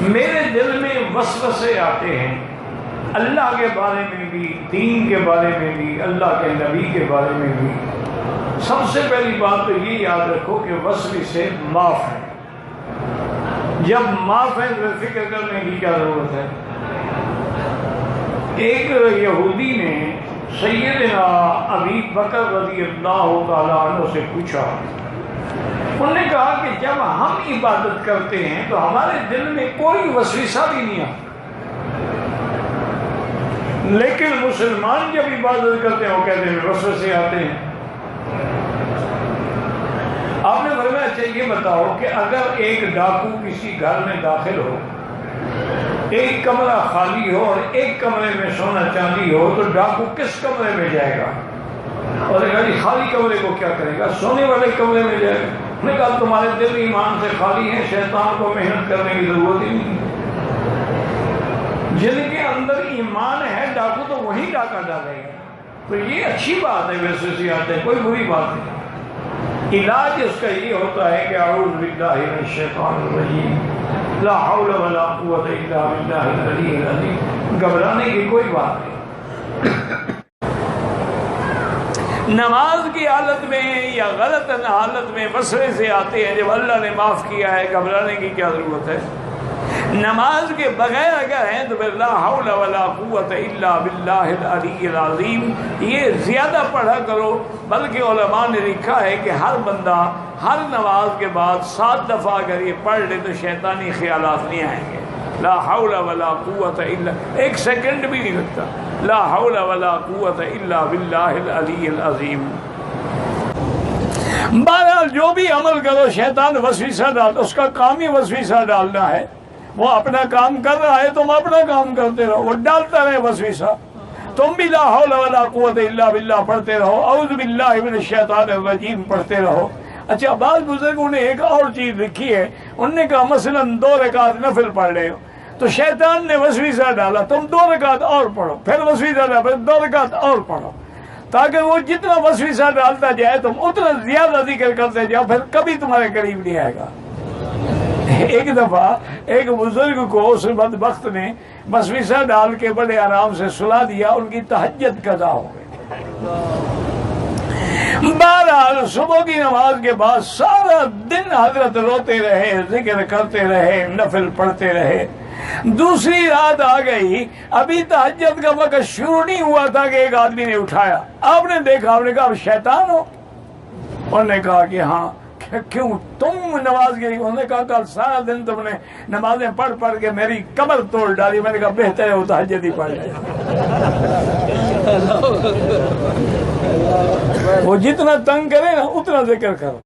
میرے دل میں وسوسے آتے ہیں اللہ کے بارے میں بھی، دین کے بارے میں بھی، اللہ کے نبی کے بارے میں بھی۔ سب سے پہلی بات تو یہ یاد رکھو کہ وسوسے معاف ہیں۔ جب معاف ہے تو فکر کرنے کی کیا ضرورت ہے؟ ایک یہودی نے سیدنا ابی بکر رضی اللہ تعالیٰ عنہ سے پوچھا، انہوں نے کہا کہ جب ہم عبادت کرتے ہیں تو ہمارے دل میں کوئی وسوسہ بھی نہیں آتا، لیکن مسلمان جب عبادت کرتے ہیں وہ کہتے ہیں وسوسے آتے ہیں۔ آپ نے فرمایا اچھا یہ بتاؤ کہ اگر ایک ڈاکو کسی گھر میں داخل ہو، ایک کمرہ خالی ہو اور ایک کمرے میں سونا چاندی ہو، تو ڈاکو کس کمرے میں جائے گا؟ اور خالی کمرے کو کیا کرے گا؟ سونے والے کمرے میں جائے گا۔ میں نے کہا تمہارے دل ایمان سے خالی ہیں، شیطان کو محنت کرنے کی ضرورت ہی نہیں۔ جن کے اندر ایمان ہے ڈاکو تو وہی ڈاکہ ڈالے گا۔ تو یہ اچھی بات ہے، ویسے آتے ہیں، کوئی بری بات نہیں۔ علاج اس کا یہ ہوتا ہے کہ اعوذ باللہ من الشیطان الرجیم، لا حول ولا قوت الا باللہ العلی العظیم۔ گھبرانے کی کوئی بات نہیں۔ نماز کی حالت میں یا غلط حالت میں وسوسے آتے ہیں، جب اللہ نے معاف کیا ہے گھبرانے کی کیا ضرورت ہے؟ نماز کے بغیر اگر ہیں تو پھر لا حول ولا قوت الا باللہ العلی العظیم یہ زیادہ پڑھا کرو۔ بلکہ علماء نے لکھا ہے کہ ہر بندہ ہر نماز کے بعد 7 دفعہ اگر یہ پڑھ لے تو شیطانی خیالات نہیں آئیں گے۔ لا حول ولا قوت الا، ایک سیکنڈ بھی نہیں لگتا۔ لا حول ولا قوت الا باللہ العلی العظیم۔ بہرحال جو بھی عمل کرو شیطان وسوسہ ڈال، اس کا کام ہی وسوسہ ڈالنا ہے۔ وہ اپنا کام کر رہا ہے، تم اپنا کام کرتے رہو، وہ ڈالتا رہے وسوسہ، تم بھی لا حول ولا قوت الا باللہ پڑھتے رہو، اعوذ باللہ من الشیطان الرجیم پڑھتے رہو۔ اچھا بعض بزرگوں نے ایک اور چیز لکھی ہے، انہوں نے کہا مثلا 2 رکعت نفل پڑھ رہے ہو تو شیطان نے وسوسہ ڈالا، تم 2 رکعت اور پڑھو، پھر وسوسہ ڈالا، پھر 2 رکعت اور پڑھو، تاکہ وہ جتنا وسوسہ ڈالتا جائے تم اتنا زیادہ ذکر کرتے جاؤ، پھر کبھی تمہارے قریب نہیں آئے گا۔ ایک دفعہ ایک بزرگ کو اس بدبخت نے وسوسہ ڈال کے بڑے آرام سے سلا دیا، ان کی تہجد قضا ہو گئی۔ بہرحال صبح کی نماز کے بعد سارا دن حضرت روتے رہے، ذکر کرتے رہے، نفل پڑھتے رہے۔ دوسری رات آ گئی، ابھی تہجد کا وقت شروع نہیں ہوا تھا کہ ایک آدمی نے اٹھایا۔ آپ نے دیکھا، آپ نے کہا شیطان ہو؟ انہوں نے کہا کہ ہاں۔ کیوں تم نماز گئی؟ انہوں نے کہا کل سارا دن تم نے نمازیں پڑھ پڑھ کے میری کمر توڑ ڈالی۔ میں نے کہا بہتر ہے وہ تہجد ہی پڑھ لے۔ وہ جتنا تنگ کرے نا اتنا ذکر کرو۔